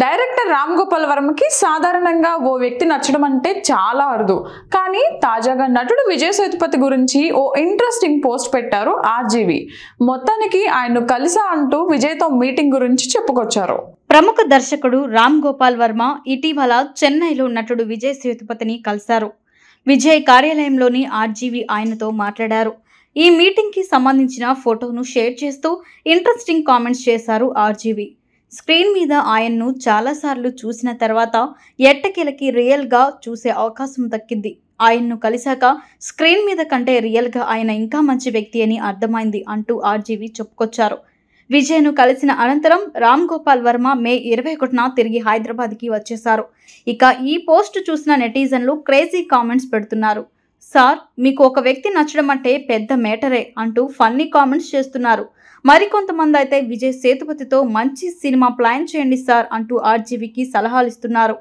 Director Ram Gopal వర్మకి సాధారణంగా ఓ వ్యక్తి నచ్చడం అంటే చాలా అరుదు. కానీ తాజాగా నటుడు విజయ్ సేతుపతి గురించి ఓ ఇంట్రెస్టింగ్ పోస్ట్ పెట్టారు ఆర్జీవి. మొత్తానికి ఆయన్ను కలిసా అంటూ విజయ్తో మీటింగ్ గురించి చెప్పుకొచ్చారు. ప్రముఖ దర్శకుడు రామ్ గోపాల్ వర్మ ఇటీవల చెన్నైలో నటుడు విజయ్ సేతుపతిని కలిశారు. విజయ్ కార్యాలయంలోని ఆర్జీవి ఆయనతో మాట్లాడారు. ఈ మీటింగ్కి సంబంధించిన ఫోటోను షేర్ చేస్తూ ఇంట్రెస్టింగ్ కామెంట్స్ చేశారు ఆర్జీవి. స్క్రీన్ మీద ఆయన్ను చాలాసార్లు చూసిన తర్వాత ఎట్టకేలకి రియల్గా చూసే అవకాశం దక్కింది. ఆయన్ను కలిశాక స్క్రీన్ మీద కంటే రియల్గా ఆయన ఇంకా మంచి వ్యక్తి అని అర్థమైంది అంటూ ఆర్జీవి చెప్పుకొచ్చారు. విజయ్ను కలిసిన అనంతరం రామ్ గోపాల్ వర్మ మే 21న తిరిగి హైదరాబాద్కి వచ్చేశారు. ఇక ఈ పోస్ట్ చూసిన నెటిజన్లు క్రేజీ కామెంట్స్ పెడుతున్నారు. సార్, మీకు ఒక వ్యక్తి నచ్చడం అంటే పెద్ద మేటరే అంటూ ఫన్నీ కామెంట్స్ చేస్తున్నారు. మరికొంతమంది అయితే విజయ్ సేతుపతితో మంచి సినిమా ప్లాన్ చేయండి సార్ అంటూ ఆర్జీవికి సలహాలు ఇస్తున్నారు.